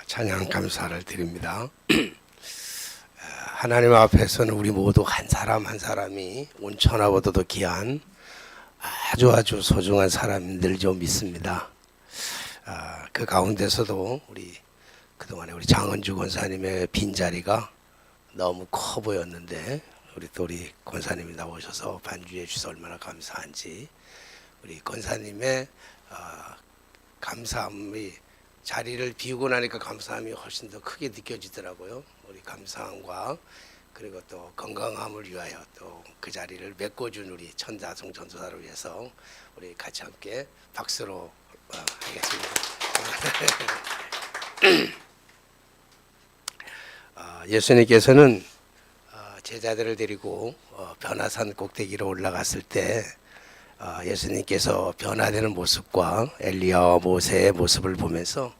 찬양 감사를 드립니다. 하나님 앞에서는 우리 모두 한 사람 한 사람이 온천하보다도 귀한 아주 소중한 사람들 좀 믿습니다. 그 가운데서도 그동안에 우리 장은주 권사님의 빈자리가 너무 커 보였는데 우리 권사님이 나오셔서 반주해 주셔서 얼마나 감사한지, 우리 권사님의 감사함이 자리를 비우고 나니까 감사함이 훨씬 더 크게 느껴지더라고요. 우리 감사함과 그리고 또 건강함을 위하여 또 그 자리를 메꿔준 우리 천다성 전도사를 위해서 우리 같이 함께 박수로 하겠습니다. 예수님께서는 제자들을 데리고 변화산 꼭대기로 올라갔을 때 예수님께서 변화되는 모습과 엘리야와 모세의 모습을 보면서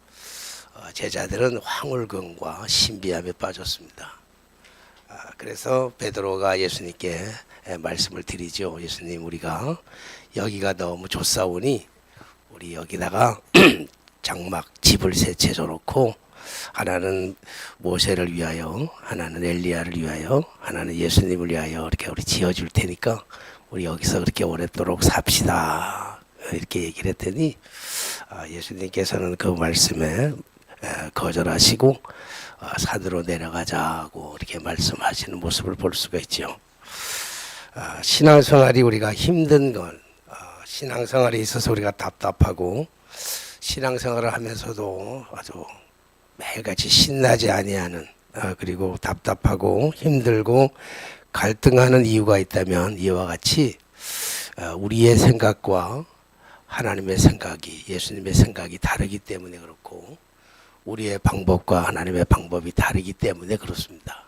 제자들은 황홀금과 신비함에 빠졌습니다. 그래서 베드로가 예수님께 말씀을 드리죠. 예수님, 우리가 여기가 너무 좋사오니 우리 여기다가 장막 집을 세 채 줘놓고 하나는 모세를 위하여, 하나는 엘리야를 위하여, 하나는 예수님을 위하여 이렇게 우리 지어줄 테니까 우리 여기서 그렇게 오랫도록 삽시다, 이렇게 얘기를 했더니 예수님께서는 그 말씀에 거절하시고 산으로 내려가자고 이렇게 말씀하시는 모습을 볼 수가 있죠. 신앙생활이 우리가 힘든 건, 신앙생활에 있어서 우리가 답답하고 신앙생활을 하면서도 아주 매일같이 신나지 아니하는, 그리고 답답하고 힘들고 갈등하는 이유가 있다면 이와 같이 우리의 생각과 하나님의 생각이, 예수님의 생각이 다르기 때문에 그렇고, 우리의 방법과 하나님의 방법이 다르기 때문에 그렇습니다.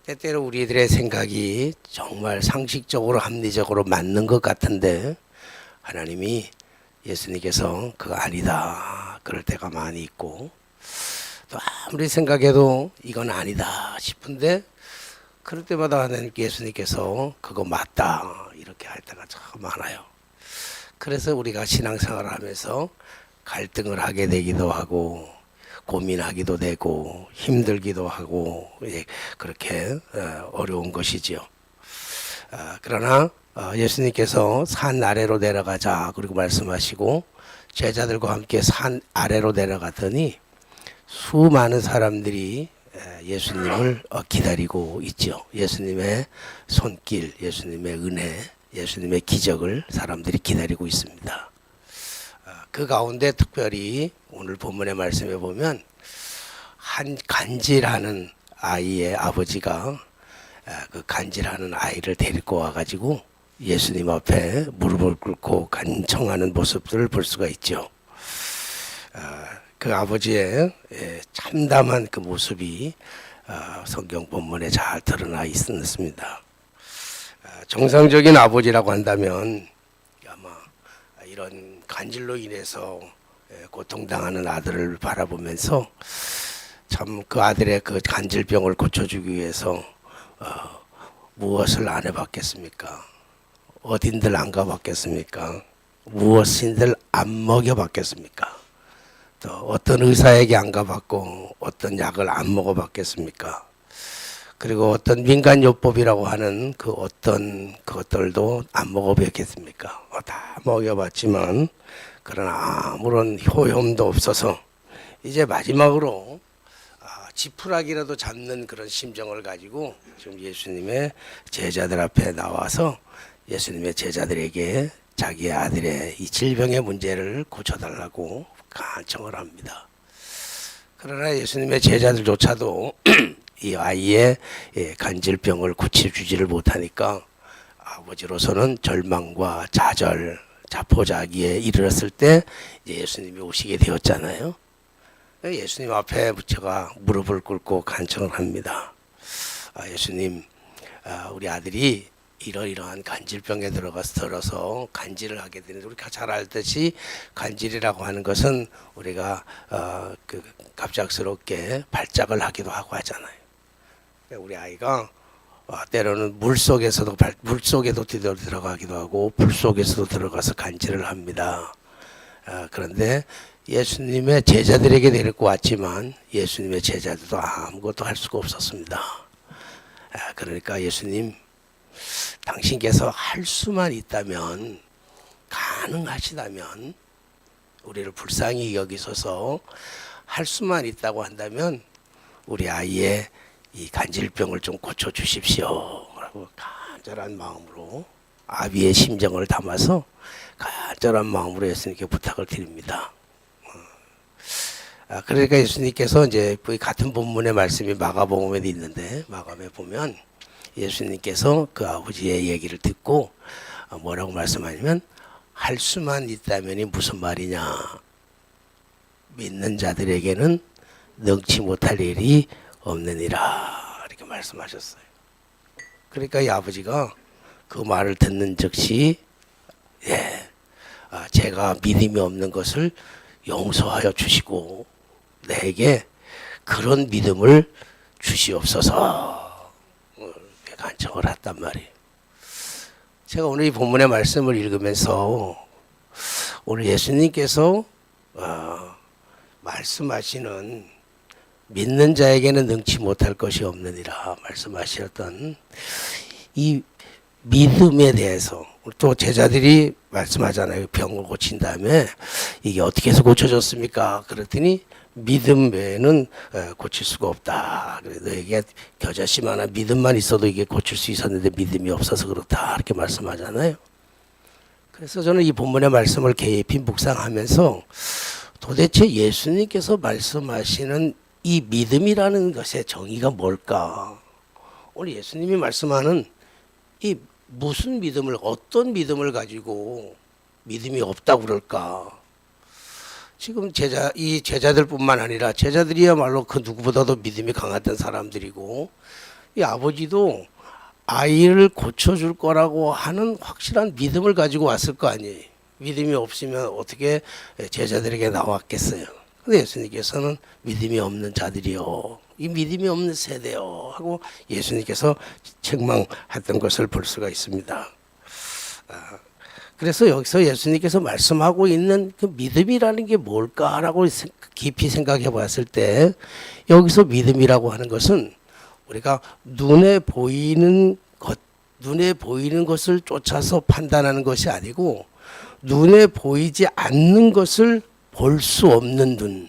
때때로 우리들의 생각이 정말 상식적으로 합리적으로 맞는 것 같은데 하나님이, 예수님께서 그거 아니다 그럴 때가 많이 있고, 또 아무리 생각해도 이건 아니다 싶은데 그럴 때마다 예수님께서 그거 맞다 이렇게 할 때가 참 많아요. 그래서 우리가 신앙생활을 하면서 갈등을 하게 되기도 하고 고민하기도 되고 힘들기도 하고 그렇게 어려운 것이지요. 그러나 예수님께서 산 아래로 내려가자 그리고 말씀하시고 제자들과 함께 산 아래로 내려갔더니 수많은 사람들이 예수님을 기다리고 있죠. 예수님의 손길, 예수님의 은혜, 예수님의 기적을 사람들이 기다리고 있습니다. 그 가운데 특별히 오늘 본문의 말씀에 보면 한 간질하는 아이의 아버지가 그 간질하는 아이를 데리고 와가지고 예수님 앞에 무릎을 꿇고 간청하는 모습들을 볼 수가 있죠. 그 아버지의 참담한 그 모습이 성경 본문에 잘 드러나 있습니다. 정상적인 아버지라고 한다면 아마 이런 간질로 인해서 고통당하는 아들을 바라보면서 참 그 아들의 그 간질병을 고쳐주기 위해서 무엇을 안 해봤겠습니까? 어딘들 안 가봤겠습니까? 무엇인들 안 먹여봤겠습니까? 또 어떤 의사에게 안 가봤고 어떤 약을 안 먹어봤겠습니까? 그리고 어떤 민간요법이라고 하는 그 어떤 것들도 안 먹어봤겠습니까? 다 먹여봤지만 그러나 아무런 효험도 없어서 이제 마지막으로 지푸라기라도 잡는 그런 심정을 가지고 지금 예수님의 제자들 앞에 나와서 예수님의 제자들에게 자기의 아들의 이 질병의 문제를 고쳐달라고 간청을 합니다. 그러나 예수님의 제자들조차도 이 아이의 간질병을 고쳐주지를 못하니까 아버지로서는 절망과 좌절, 자포자기에 이르렀을 때 예수님이 오시게 되었잖아요. 예수님 앞에 제가 무릎을 꿇고 간청을 합니다. 예수님, 우리 아들이 이러이러한 간질병에 들어서 간질을 하게 되는데, 우리가 잘 알듯이 간질이라고 하는 것은 우리가 갑작스럽게 발작을 하기도 하고 하잖아요. 우리 아이가 때로는 물속에도 들어가기도 하고 불 속에서도 들어가서 간질을 합니다. 그런데 예수님의 제자들에게 데리고 왔지만 예수님의 제자들도 아무것도 할 수가 없었습니다. 그러니까 예수님, 당신께서 할 수만 있다면, 가능하시다면, 우리를 불쌍히 여기소서, 할 수만 있다고 한다면 우리 아이의 이 간질병을 좀 고쳐주십시오 라고 간절한 마음으로, 아비의 심정을 담아서 간절한 마음으로 예수님께 부탁을 드립니다. 그러니까 예수님께서 이제 같은 본문의 말씀이 마가복음에도 있는데, 마가복음에 보면 예수님께서 그 아버지의 얘기를 듣고 뭐라고 말씀하냐면, 할 수만 있다면이 무슨 말이냐, 믿는 자들에게는 능치 못할 일이 없느니라, 이렇게 말씀하셨어요. 그러니까 이 아버지가 그 말을 듣는 즉시, 제가 믿음이 없는 것을 용서하여 주시고 내게 그런 믿음을 주시옵소서, 간청을 했단 말이에요. 제가 오늘 이 본문의 말씀을 읽으면서 오늘 예수님께서 말씀하시는 믿는 자에게는 능치 못할 것이 없느니라 말씀하셨던 이 믿음에 대해서, 또 제자들이 말씀하잖아요. 병을 고친 다음에 이게 어떻게 해서 고쳐졌습니까? 그랬더니 믿음 외에는 고칠 수가 없다. 그래, 너에게 겨자씨만한 믿음만 있어도 이게 고칠 수 있었는데 믿음이 없어서 그렇다, 이렇게 말씀하잖아요. 그래서 저는 이 본문의 말씀을 깊이 묵상하면서 도대체 예수님께서 말씀하시는 이 믿음이라는 것의 정의가 뭘까? 오늘 예수님이 말씀하는 이 무슨 믿음을, 어떤 믿음을 가지고 믿음이 없다고 그럴까? 지금 이 제자들뿐만 아니라, 제자들이야말로 그 누구보다도 믿음이 강했던 사람들이고, 이 아버지도 아이를 고쳐줄 거라고 하는 확실한 믿음을 가지고 왔을 거 아니에요. 믿음이 없으면 어떻게 제자들에게 나왔겠어요. 근데 예수님께서는 믿음이 없는 자들이요, 이 믿음이 없는 세대요 하고 예수님께서 책망했던 것을 볼 수가 있습니다. 그래서 여기서 예수님께서 말씀하고 있는 그 믿음이라는 게 뭘까라고 깊이 생각해 봤을 때, 여기서 믿음이라고 하는 것은 우리가 눈에 보이는 것을 쫓아서 판단하는 것이 아니고, 눈에 보이지 않는 것을 볼 수 없는 눈,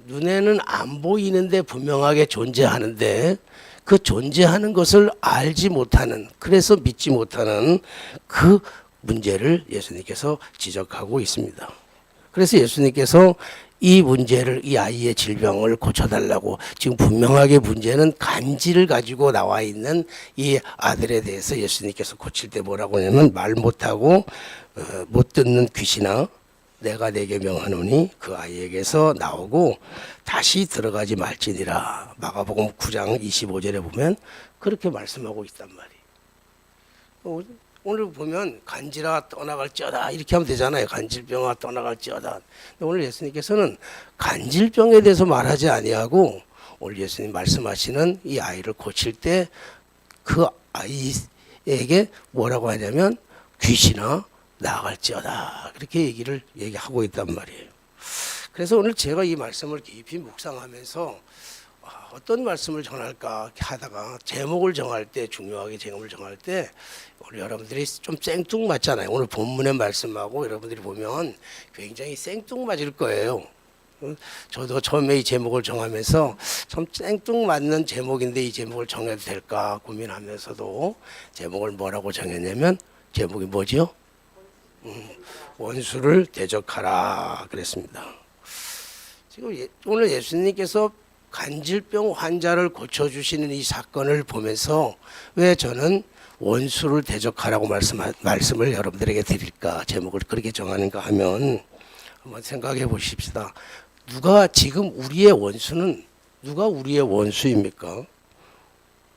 눈에는 안 보이는데 분명하게 존재하는데 그 존재하는 것을 알지 못하는, 그래서 믿지 못하는 그 문제를 예수님께서 지적하고 있습니다. 그래서 예수님께서 이 문제를, 이 아이의 질병을 고쳐달라고, 지금 분명하게 문제는 간질을 가지고 나와 있는 이 아들에 대해서 예수님께서 고칠 때 뭐라고 하냐면, 말 못하고 못 듣는 귀신아, 내가 내게 명하노니 그 아이에게서 나오고 다시 들어가지 말지니라. 마가복음 9장 25절에 보면 그렇게 말씀하고 있단 말이에요. 오늘 보면 간지라 떠나갈지어다 이렇게 하면 되잖아요. 간질병아 떠나갈지어다. 근데 오늘 예수님께서는 간질병에 대해서 말하지 아니하고, 오늘 예수님 말씀하시는 이 아이를 고칠 때 그 아이에게 뭐라고 하냐면, 귀신아 나아갈지어다, 그렇게 얘기하고 있단 말이에요. 그래서 오늘 제가 이 말씀을 깊이 묵상하면서 어떤 말씀을 전할까 하다가 제목을 정할 때, 중요하게 제목을 정할 때 오늘 여러분들이 좀 생뚱맞잖아요. 오늘 본문의 말씀하고 여러분들이 보면 굉장히 생뚱맞을 거예요. 저도 처음에 이 제목을 정하면서 좀 생뚱맞는 제목인데 이 제목을 정해도 될까 고민하면서도 제목을 뭐라고 정했냐면, 제목이 뭐죠? 원수를 대적하라 그랬습니다. 지금 오늘 예수님께서 간질병 환자를 고쳐주시는 이 사건을 보면서 왜 저는 원수를 대적하라고 말씀을 여러분들에게 드릴까, 제목을 그렇게 정하는가 하면, 한번 생각해 보십시다. 지금 우리의 원수는 누가 우리의 원수입니까?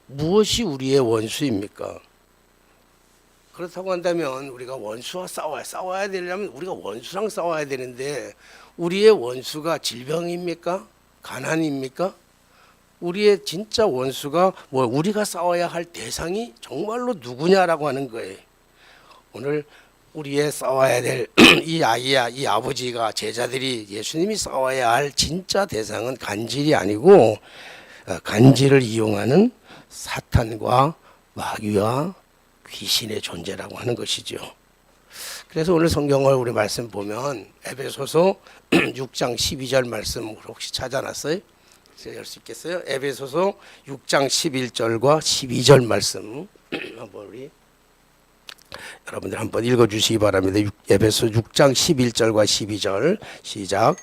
무엇이 우리의 원수입니까? 그렇다고 한다면 우리가 원수와 싸워야 되려면 우리가 원수랑 싸워야 되는데, 우리의 원수가 질병입니까? 가난입니까? 우리의 진짜 원수가 우리가 싸워야 할 대상이 정말로 누구냐라고 하는 거예요. 오늘 우리의 싸워야 될 이 아이야, 이 아버지가 제자들이 예수님이 싸워야 할 진짜 대상은 간질이 아니고 간질을 이용하는 사탄과 마귀와 귀신의 존재라고 하는 것이죠. 그래서 오늘 성경을 우리 말씀 보면 에베소서 6장 12절 말씀 혹시 찾아놨어요? 열 수 있겠어요? 에베소서 6장 11절과 12절 말씀 한번 우리 여러분들 한번 읽어주시기 바랍니다. 에베소 6장 11절과 12절 시작.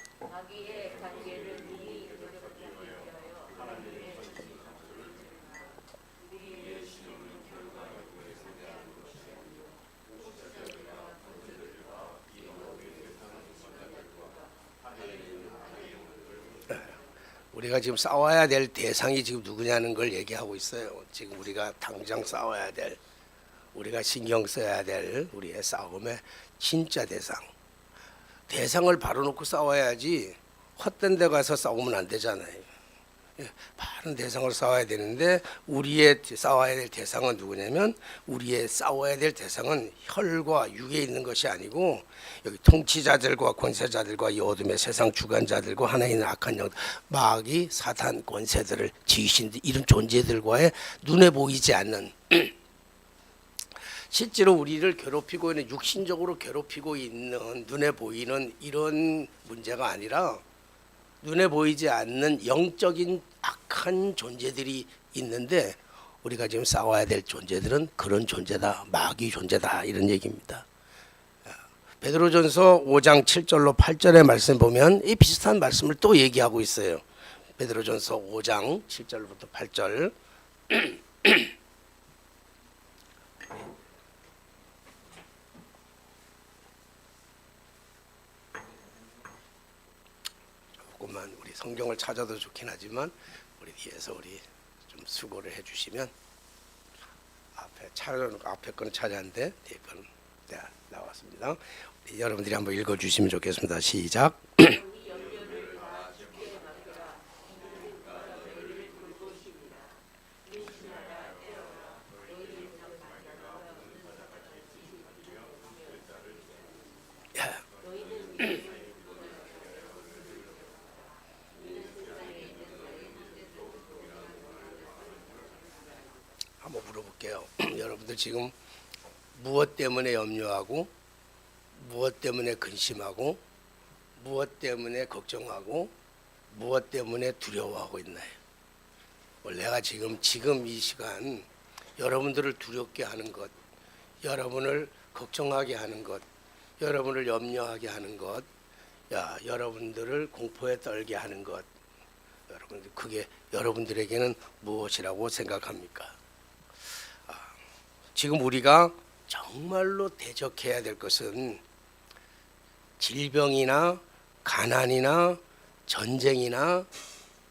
우리가 지금 싸워야 될 대상이 지금 누구냐는 걸 얘기하고 있어요. 지금 우리가 당장 싸워야 될, 우리가 신경 써야 될 우리의 싸움의 진짜 대상을 바로 놓고 싸워야지 헛된 데 가서 싸우면 안 되잖아요. 바른 대상을 싸워야 되는데 우리의 싸워야 될 대상은 누구냐면 우리의 싸워야 될 대상은 혈과 육에 있는 것이 아니고 여기 통치자들과 권세자들과 이 어둠의 세상 주관자들과 하나에 있는 악한 영 마귀 사탄 권세들을 지휘신 이런 존재들과의 눈에 보이지 않는 실제로 우리를 괴롭히고 있는 육신적으로 괴롭히고 있는 눈에 보이는 이런 문제가 아니라 눈에 보이지 않는 영적인 악한 존재들이 있는데 우리가 지금 싸워야 될 존재들은 그런 존재다. 마귀 존재다. 이런 얘기입니다. 베드로전서 5장 7절로 8절의 말씀 보면 이 비슷한 말씀을 또 얘기하고 있어요. 베드로전서 5장 7절부터 8절 조금만 우리 성경을 찾아도 좋긴 하지만 우리 뒤에서 우리 좀 수고를 해주시면 앞에 찾아놓고 앞에 거는 찾았는데 뒤에 거는 나왔습니다. 여러분들이 한번 읽어주시면 좋겠습니다. 시작. 한번 물어볼게요. 여러분들 지금 무엇 때문에 염려하고 무엇 때문에 근심하고 무엇 때문에 걱정하고 무엇 때문에 두려워하고 있나요? 내가 지금 이 시간 여러분들을 두렵게 하는 것, 여러분을 걱정하게 하는 것, 여러분을 염려하게 하는 것, 여러분들을 공포에 떨게 하는 것, 여러분들 그게 여러분들에게는 무엇이라고 생각합니까? 지금 우리가 정말로 대적해야 될 것은 질병이나 가난이나 전쟁이나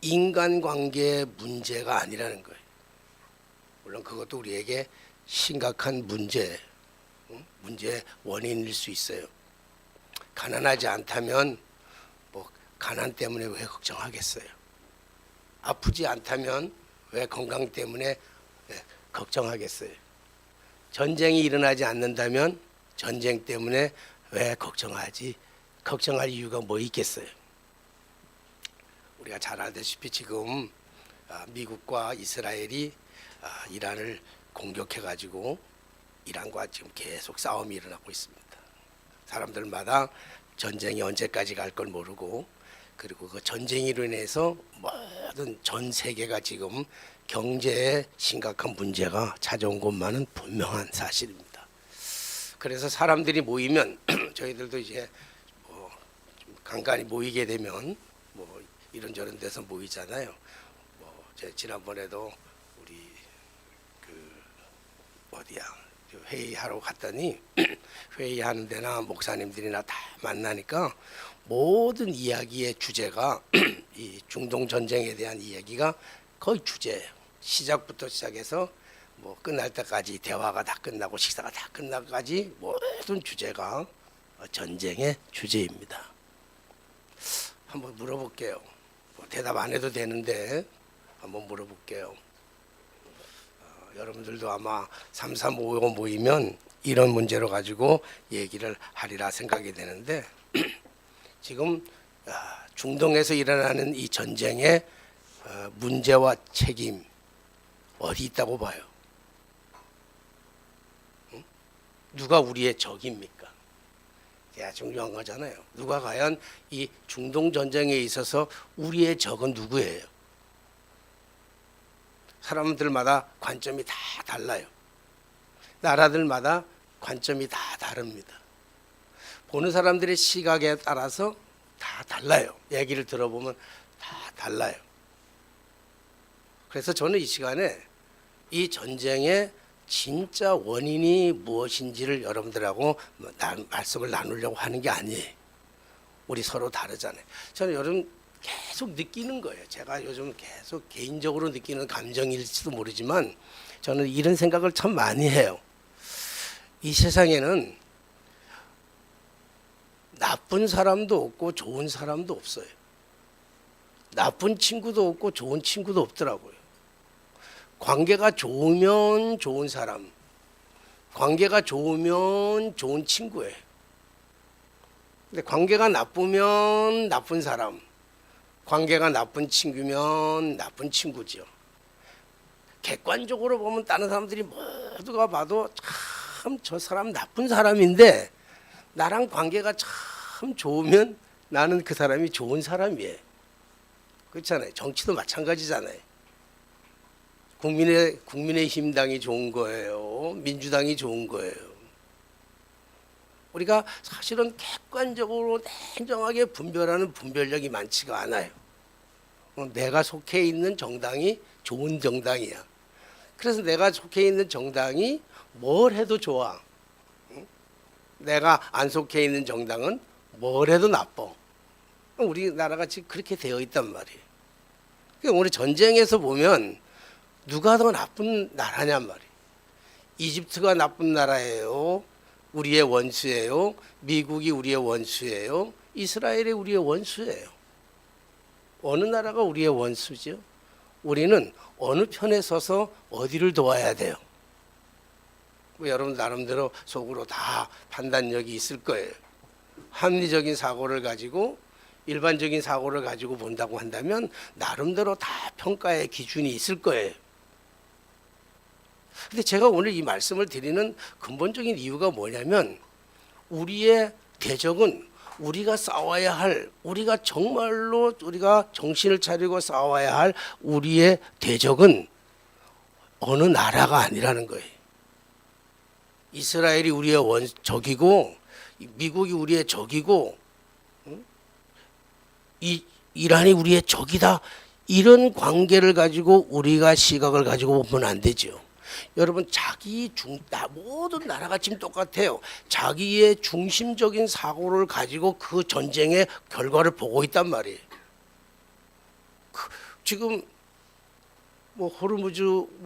인간관계의 문제가 아니라는 거예요. 물론 그것도 우리에게 심각한 문제의 원인일 수 있어요. 가난하지 않다면 뭐 가난 때문에 왜 걱정하겠어요? 아프지 않다면 왜 건강 때문에 걱정하겠어요? 전쟁이 일어나지 않는다면 전쟁 때문에 왜 걱정할 이유가 뭐 있겠어요? 우리가 잘 알다시피 지금 미국과 이스라엘이 이란을 공격해가지고 이란과 지금 계속 싸움이 일어나고 있습니다. 사람들마다 전쟁이 언제까지 갈 걸 모르고 그리고 그 전쟁으로 인해서 모든 전 세계가 지금 경제에 심각한 문제가 찾아온 것만은 분명한 사실입니다. 그래서 사람들이 모이면 저희들도 이제 좀 간간히 모이게 되면 이런저런 데서 모이잖아요. 지난번에도 우리 회의하러 갔더니 회의하는 데나 목사님들이나 다 만나니까 모든 이야기의 주제가 이 중동 전쟁에 대한 이야기가 거의 주제예요. 시작부터 시작해서 끝날 때까지 대화가 다 끝나고 식사가 다 끝나까지 모든 주제가 전쟁의 주제입니다. 한번 물어볼게요. 대답 안 해도 되는데 한번 물어볼게요. 여러분들도 아마 3355 모이면 이런 문제로 가지고 얘기를 하리라 생각이 되는데 지금 중동에서 일어나는 이 전쟁의 문제와 책임 어디 있다고 봐요? 누가 우리의 적입니까? 야, 중요한 거잖아요. 누가 과연 이 중동 전쟁에 있어서 우리의 적은 누구예요? 사람들마다 관점이 다 달라요. 나라들마다 관점이 다 다릅니다. 보는 사람들의 시각에 따라서 다 달라요. 얘기를 들어보면 다 달라요. 그래서 저는 이 시간에 이 전쟁의 진짜 원인이 무엇인지를 여러분들하고 말씀을 나누려고 하는 게 아니에요. 우리 서로 다르잖아요. 저는 요즘 계속 느끼는 거예요. 제가 요즘 계속 개인적으로 느끼는 감정일지도 모르지만 저는 이런 생각을 참 많이 해요. 이 세상에는 나쁜 사람도 없고 좋은 사람도 없어요. 나쁜 친구도 없고 좋은 친구도 없더라고요. 관계가 좋으면 좋은 사람, 관계가 좋으면 좋은 친구예요. 근데 관계가 나쁘면 나쁜 사람, 관계가 나쁜 친구면 나쁜 친구죠. 객관적으로 보면 다른 사람들이 모두가 봐도 참 저 사람 나쁜 사람인데 나랑 관계가 참 좋으면 나는 그 사람이 좋은 사람이에요. 그렇잖아요. 정치도 마찬가지잖아요. 국민의힘당이 좋은 거예요. 민주당이 좋은 거예요. 우리가 사실은 객관적으로 냉정하게 분별하는 분별력이 많지가 않아요. 내가 속해 있는 정당이 좋은 정당이야. 그래서 내가 속해 있는 정당이 뭘 해도 좋아. 내가 안 속해 있는 정당은 뭘 해도 나빠. 우리나라가 지금 그렇게 되어 있단 말이에요. 우리 전쟁에서 보면 누가 더 나쁜 나라냔 말이에요. 이집트가 나쁜 나라예요. 우리의 원수예요. 미국이 우리의 원수예요. 이스라엘이 우리의 원수예요. 어느 나라가 우리의 원수죠? 우리는 어느 편에 서서 어디를 도와야 돼요? 여러분 나름대로 속으로 다 판단력이 있을 거예요. 합리적인 사고를 가지고 일반적인 사고를 가지고 본다고 한다면 나름대로 다 평가의 기준이 있을 거예요. 근데 제가 오늘 이 말씀을 드리는 근본적인 이유가 뭐냐면 우리의 대적은 우리가 싸워야 할, 우리가 정말로 우리가 정신을 차리고 싸워야 할 우리의 대적은 어느 나라가 아니라는 거예요. 이스라엘이 우리의 적이고 미국이 우리의 적이고 이란이 우리의 적이다. 이런 관계를 가지고 우리가 시각을 가지고 보면 안 되죠. 여러분 모든 나라가 지금 똑같아요. 자기의 중심적인 사고를 가지고 그 전쟁의 결과를 보고 있단 말이에요. 지금 호르무즈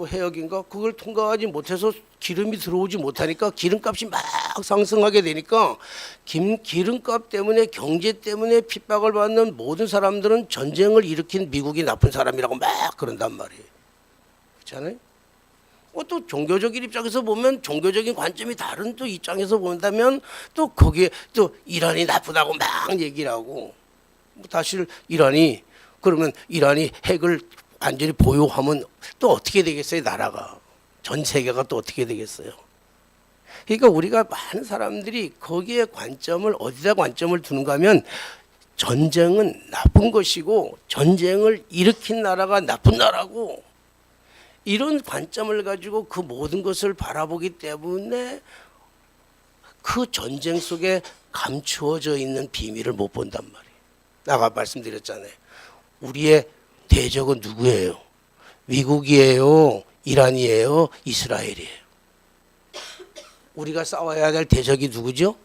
해역인가 그걸 통과하지 못해서 기름이 들어오지 못하니까 기름값이 막 상승하게 되니까 기름값 때문에 경제 때문에 핍박을 받는 모든 사람들은 전쟁을 일으킨 미국이 나쁜 사람이라고 막 그런단 말이에요. 그렇잖아요? 또 종교적인 입장에서 보면 종교적인 관점이 다른 또 입장에서 본다면 또 거기에 또 이란이 나쁘다고 막 얘기를 하고 사실 이란이 그러면 이란이 핵을 완전히 보유하면 또 어떻게 되겠어요? 나라가 전 세계가 또 어떻게 되겠어요? 그러니까 우리가 많은 사람들이 거기에 관점을 어디다 관점을 두는가 하면 전쟁은 나쁜 것이고 전쟁을 일으킨 나라가 나쁜 나라고 이런 관점을 가지고 그 모든 것을 바라보기 때문에 그 전쟁 속에 감추어져 있는 비밀을 못 본단 말이에요. 아까 말씀드렸잖아요. 우리의 대적은 누구예요? 미국이에요? 이란이에요? 이스라엘이에요? 우리가 싸워야 될 대적이 누구죠?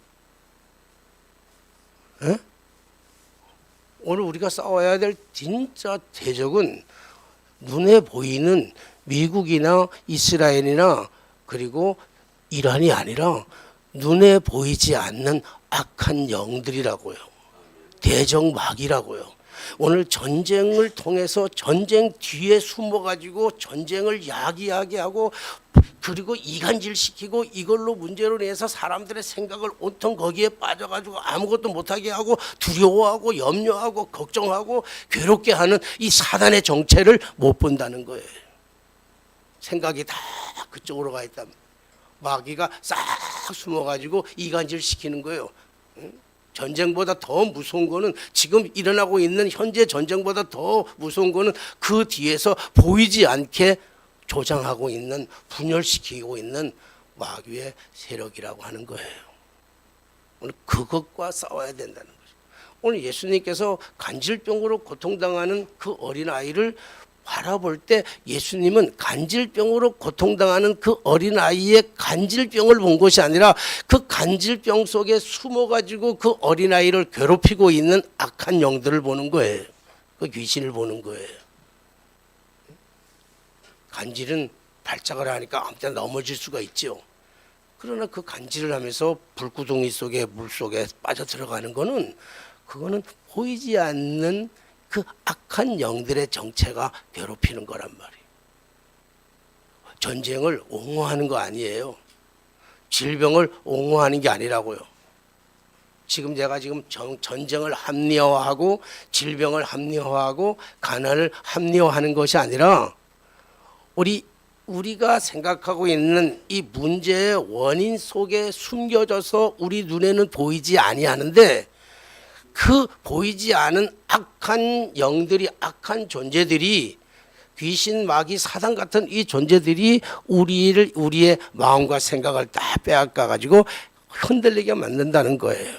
에? 오늘 우리가 싸워야 될 진짜 대적은 눈에 보이는 미국이나 이스라엘이나 그리고 이란이 아니라 눈에 보이지 않는 악한 영들이라고요. 대적막이라고요. 오늘 전쟁을 통해서 전쟁 뒤에 숨어가지고 전쟁을 야기하고 그리고 이간질시키고 이걸로 문제로 내서 사람들의 생각을 온통 거기에 빠져가지고 아무것도 못하게 하고 두려워하고 염려하고 걱정하고 괴롭게 하는 이 사단의 정체를 못 본다는 거예요. 생각이 다 그쪽으로 가 있다. 마귀가 싹 숨어가지고 이간질시키는 거예요. 전쟁보다 더 무서운 거는 지금 일어나고 있는 현재 전쟁보다 더 무서운 거는 그 뒤에서 보이지 않게 조장하고 있는 분열시키고 있는 마귀의 세력이라고 하는 거예요. 오늘 그것과 싸워야 된다는 거죠. 오늘 예수님께서 간질병으로 고통당하는 그 어린아이를 바라볼 때 예수님은 간질병으로 고통당하는 그 어린아이의 간질병을 본 것이 아니라 그 간질병 속에 숨어가지고 그 어린아이를 괴롭히고 있는 악한 영들을 보는 거예요. 그 귀신을 보는 거예요. 간질은 발작을 하니까 아무 때나 넘어질 수가 있죠. 그러나 그 간질을 하면서 불구덩이 속에 물 속에 빠져 들어가는 거는 그거는 보이지 않는 그 악한 영들의 정체가 괴롭히는 거란 말이에요. 전쟁을 옹호하는 거 아니에요. 질병을 옹호하는 게 아니라고요. 제가 전쟁을 합리화하고 질병을 합리화하고 가난을 합리화하는 것이 아니라 우리가 생각하고 있는 이 문제의 원인 속에 숨겨져서 우리 눈에는 보이지 아니하는데 그 보이지 않은 악한 영들이 악한 존재들이 귀신, 마귀, 사단 같은 이 존재들이 우리의 마음과 생각을 다 빼앗가 가지고 흔들리게 만든다는 거예요.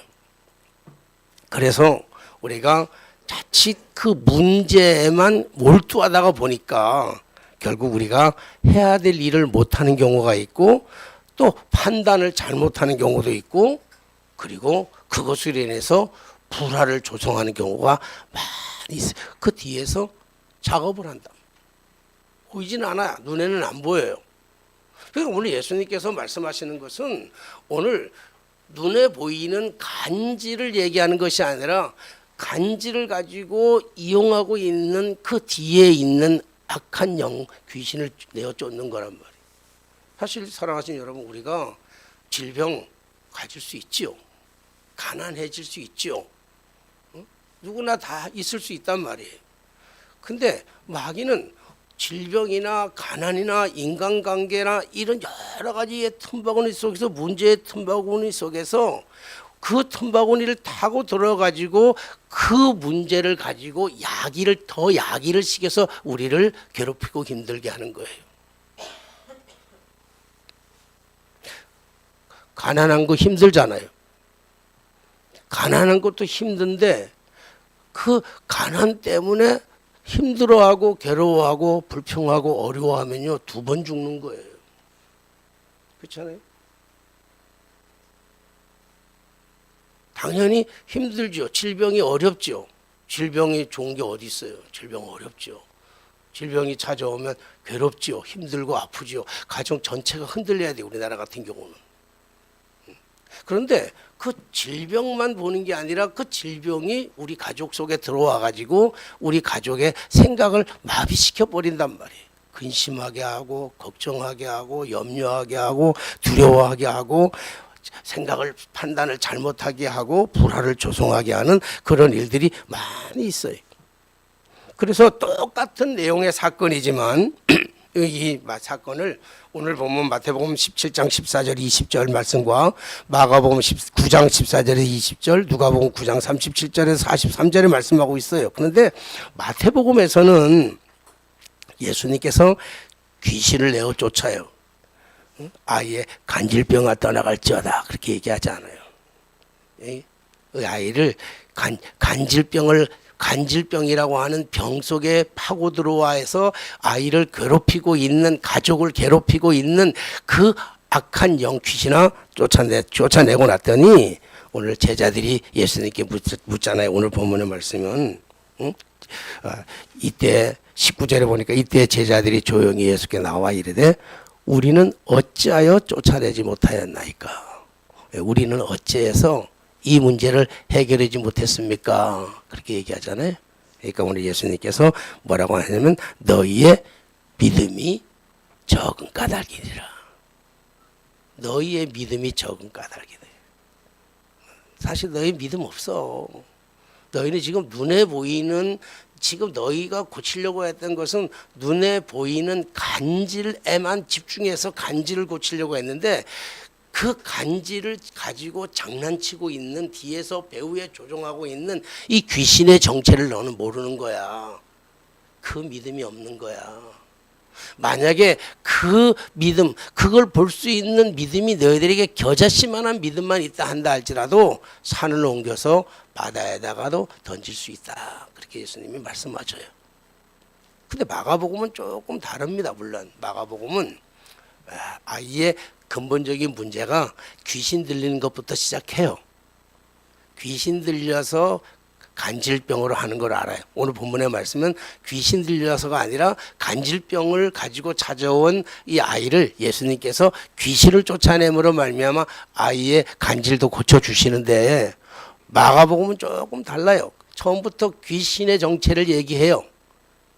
그래서 우리가 자칫 그 문제에만 몰두하다가 보니까 결국 우리가 해야 될 일을 못하는 경우가 있고 또 판단을 잘못하는 경우도 있고 그리고 그것으로 인해서 불화를 조성하는 경우가 많이 있어요. 그 뒤에서 작업을 한다. 보이진 않아요. 눈에는 안 보여요. 그러니까 오늘 예수님께서 말씀하시는 것은 오늘 눈에 보이는 간질을 얘기하는 것이 아니라 간질을 가지고 이용하고 있는 그 뒤에 있는 악한 영, 귀신을 내어 쫓는 거란 말이에요. 사실 사랑하시는 여러분, 우리가 질병 가질 수 있지요. 가난해질 수 있지요. 누구나 다 있을 수 있단 말이에요. 근데 마귀는 질병이나 가난이나 인간관계나 이런 여러 가지의 틈바구니 속에서 문제의 틈바구니 속에서 그 틈바구니를 타고 들어가지고 그 문제를 가지고 더 야기를 시켜서 우리를 괴롭히고 힘들게 하는 거예요. 가난한 거 힘들잖아요. 가난한 것도 힘든데 그 가난 때문에 힘들어하고 괴로워하고 불평하고 어려워하면요 2번 죽는 거예요. 그렇잖아요. 당연히 힘들죠. 질병이 어렵죠. 질병이 좋은 게 어디 있어요. 질병 어렵죠. 질병이 찾아오면 괴롭죠. 힘들고 아프죠. 가정 전체가 흔들려야 돼요. 우리나라 같은 경우는. 그런데 그 질병만 보는 게 아니라 그 질병이 우리 가족 속에 들어와 가지고 우리 가족의 생각을 마비시켜 버린단 말이에요. 근심하게 하고 걱정하게 하고 염려하게 하고 두려워하게 하고 생각을 판단을 잘못하게 하고 불화를 조성하게 하는 그런 일들이 많이 있어요. 그래서 똑같은 내용의 사건이지만 이 사건을 오늘 보면 마태복음 17장 14절 20절 말씀과 마가복음 9장 14절에서 20절, 누가복음 9장 37절에서 43절에 말씀하고 있어요. 그런데 마태복음에서는 예수님께서 귀신을 내어 쫓아요. 아이의 간질병아 떠나갈지어다 그렇게 얘기하지 않아요. 그 아이를 간질병이라고 하는 병 속에 파고 들어와서 아이를 괴롭히고 있는, 가족을 괴롭히고 있는 그 악한 영 귀신아 쫓아내고 났더니 오늘 제자들이 예수님께 묻잖아요. 오늘 본문의 말씀은 이때 19절에 보니까 이때 제자들이 조용히 예수께 나와 이르되 우리는 어찌하여 쫓아내지 못하였나이까. 우리는 어찌해서 이 문제를 해결하지 못했습니까? 그렇게 얘기하잖아요. 그러니까 오늘 예수님께서 뭐라고 하냐면 너희의 믿음이 적은 까닭이니라. 너희의 믿음이 적은 까닭이네. 사실 너희 믿음 없어. 너희는 지금 눈에 보이는, 지금 너희가 고치려고 했던 것은 눈에 보이는 간질에만 집중해서 간질을 고치려고 했는데, 그 간질을 가지고 장난치고 있는, 뒤에서 배후에 조종하고 있는 이 귀신의 정체를 너는 모르는 거야. 그 믿음이 없는 거야. 만약에 그 믿음, 그걸 볼 수 있는 믿음이 너희들에게 겨자씨만한 믿음만 있다 한다 할지라도 산을 옮겨서 바다에다가도 던질 수 있다. 그렇게 예수님이 말씀하셔요. 근데 마가복음은 조금 다릅니다. 물론 마가복음은 아예 근본적인 문제가 귀신 들리는 것부터 시작해요. 귀신 들려서 간질병으로 하는 걸 알아요. 오늘 본문의 말씀은 귀신 들려서가 아니라 간질병을 가지고 찾아온 이 아이를 예수님께서 귀신을 쫓아내므로 말미암아 아이의 간질도 고쳐주시는데, 마가복음은 조금 달라요. 처음부터 귀신의 정체를 얘기해요.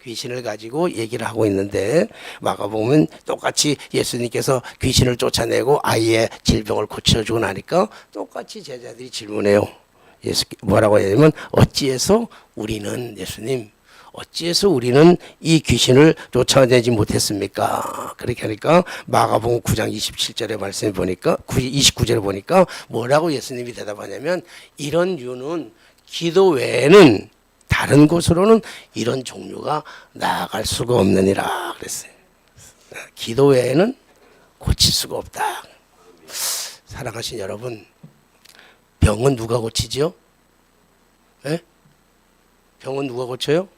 귀신을 가지고 얘기를 하고 있는데, 마가복음은 똑같이 예수님께서 귀신을 쫓아내고 아이의 질병을 고쳐주고 나니까 똑같이 제자들이 질문해요. 예수 뭐라고 하냐면 어찌해서 우리는, 예수님 어찌해서 우리는 이 귀신을 쫓아내지 못했습니까? 그렇게 하니까 마가복음 9장 27절의 말씀을 보니까 29절에 보니까 뭐라고 예수님이 대답하냐면, 이런 이유는 기도 외에는 다른 곳으로는 이런 종류가 나아갈 수가 없느니라 그랬어요. 기도 외에는 고칠 수가 없다. 사랑하신 여러분, 병은 누가 고치죠? 예? 병은 누가 고쳐요?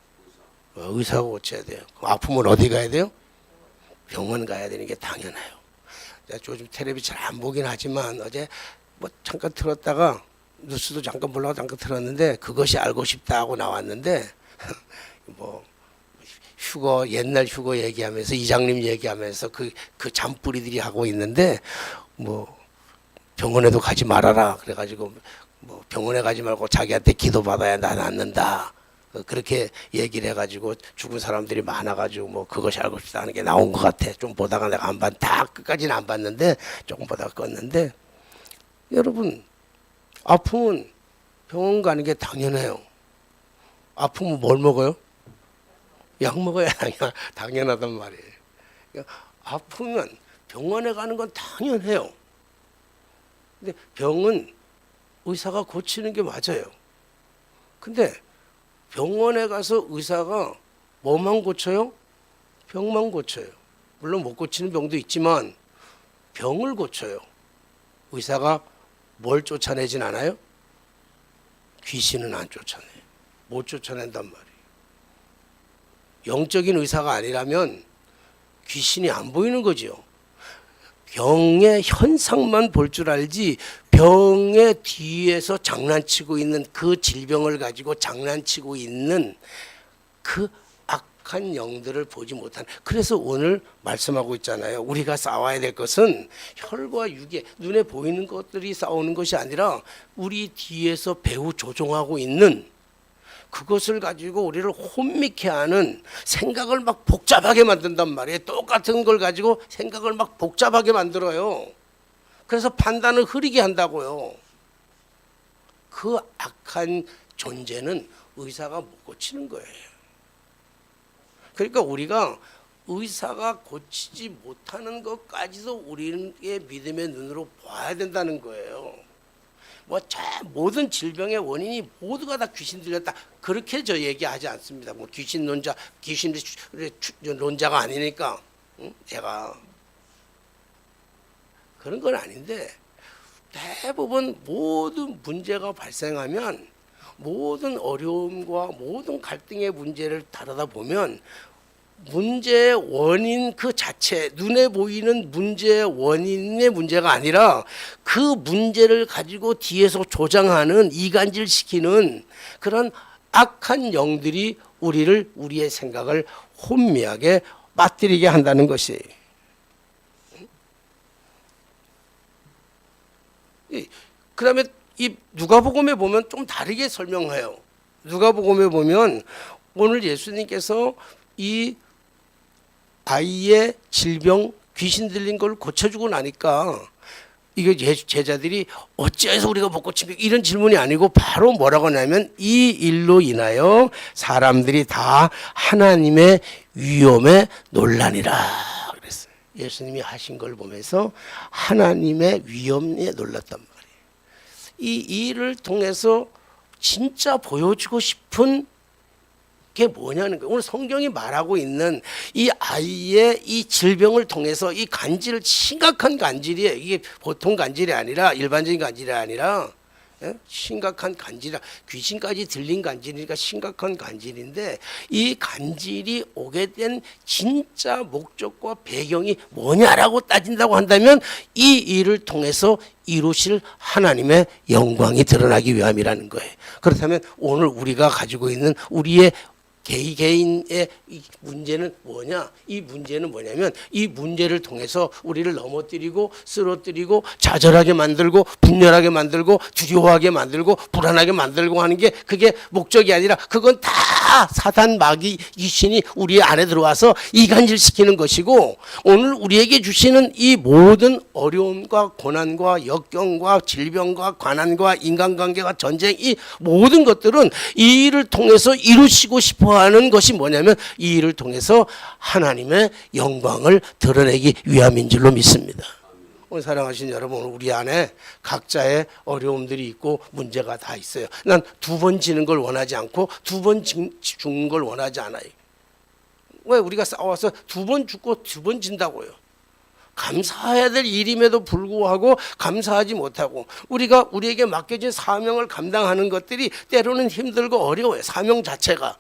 의사가 고쳐야 돼요. 그럼 아프면 어디 가야 돼요? 병원 가야 되는 게 당연해요. 요즘 텔레비 잘 안 보긴 하지만 어제 뭐 잠깐 틀었다가 뉴스도 잠깐 보려고 잠깐 틀었는데, 그것이 알고 싶다 하고 나왔는데 뭐 휴거, 옛날 휴거 얘기하면서 이장님 얘기하면서 그 잔뿌리들이 하고 있는데, 뭐 병원에도 가지 말아라 그래가지고 뭐 병원에 가지 말고 자기한테 기도받아야 나 낫는다, 그렇게 얘기를 해가지고 죽은 사람들이 많아가지고 뭐 그것이 알고 싶다 하는 게 나온 것 같아. 좀 보다가 내가 다 끝까지는 안 봤는데 조금 보다가 껐는데, 여러분 아프면 병원 가는 게 당연해요. 아프면 뭘 먹어요? 약 먹어야 당연하단 말이에요. 그러니까 아프면 병원에 가는 건 당연해요. 근데 병은 의사가 고치는 게 맞아요. 근데 병원에 가서 의사가 뭐만 고쳐요? 병만 고쳐요. 물론 못 고치는 병도 있지만 병을 고쳐요. 의사가 뭘 쫓아내진 않아요? 귀신은 안 쫓아내요. 못 쫓아낸단 말이에요. 영적인 의사가 아니라면 귀신이 안 보이는 거죠. 병의 현상만 볼 줄 알지 병의 뒤에서 장난치고 있는, 그 질병을 가지고 장난치고 있는 그 악한 영들을 보지 못하는. 그래서 오늘 말씀하고 있잖아요. 우리가 싸워야 될 것은 혈과 육의 눈에 보이는 것들이 싸우는 것이 아니라 우리 뒤에서 배후 조종하고 있는, 그것을 가지고 우리를 혼미케 하는 생각을 막 복잡하게 만든단 말이에요. 똑같은 걸 가지고 생각을 막 복잡하게 만들어요. 그래서 판단을 흐리게 한다고요. 그 악한 존재는 의사가 못 고치는 거예요. 그러니까 우리가 의사가 고치지 못하는 것까지도 우리의 믿음의 눈으로 봐야 된다는 거예요. 뭐 모든 질병의 원인이 모두가 다 귀신 들렸다, 그렇게 저 얘기하지 않습니다. 뭐 귀신 론자가 아니니까 제가 그런 건 아닌데, 대부분 모든 문제가 발생하면, 모든 어려움과 모든 갈등의 문제를 다루다 보면 문제의 원인 그 자체, 눈에 보이는 문제의 원인의 문제가 아니라 그 문제를 가지고 뒤에서 조장하는, 이간질시키는 그런 악한 영들이 우리의 생각을 혼미하게 빠뜨리게 한다는 것이. 그 다음에 이 누가복음에 보면 좀 다르게 설명해요. 누가복음에 보면 오늘 예수님께서 이 아이의 질병, 귀신 들린 걸 고쳐주고 나니까 이게 제자들이 어찌해서 우리가 못 고칩니까? 이런 질문이 아니고 바로 뭐라고 하냐면 이 일로 인하여 사람들이 다 하나님의 위엄에 놀라니라 그랬어요. 예수님이 하신 걸 보면서 하나님의 위엄에 놀랐단 말이에요. 이 일을 통해서 진짜 보여주고 싶은 게 뭐냐는 거예요. 오늘 성경이 말하고 있는 이 아이의 이 질병을 통해서 이 간질, 심각한 간질이에요. 이게 보통 간질이 아니라 일반적인 간질이 아니라 심각한 간질이라 귀신까지 들린 간질이니까 심각한 간질인데 이 간질이 오게 된 진짜 목적과 배경이 뭐냐라고 따진다고 한다면 이 일을 통해서 이루실 하나님의 영광이 드러나기 위함이라는 거예요. 그렇다면 오늘 우리가 가지고 있는 우리의 개인의 이 문제는 뭐냐? 이 문제는 뭐냐면 이 문제를 통해서 우리를 넘어뜨리고 쓰러뜨리고 좌절하게 만들고 분열하게 만들고 두려워하게 만들고 불안하게 만들고 하는 게 그게 목적이 아니라 그건 다 사단 마귀 귀신이 우리 안에 들어와서 이간질시키는 것이고 오늘 우리에게 주시는 이 모든 어려움과 고난과 역경과 질병과 관한과 인간관계와 전쟁 이 모든 것들은 이 일을 통해서 이루시고 싶어 하는 것이 뭐냐면 이 일을 통해서 하나님의 영광을 드러내기 위함인 줄로 믿습니다. 오늘 사랑하신 여러분, 우리 안에 각자의 어려움들이 있고 문제가 다 있어요. 난 두 번 지는 걸 원하지 않고 두 번 죽는 걸 원하지 않아요. 왜? 우리가 싸워서 두 번 죽고 두 번 진다고요. 감사해야 될 일임에도 불구하고 감사하지 못하고 우리에게 맡겨진 사명을 감당하는 것들이 때로는 힘들고 어려워요. 사명 자체가.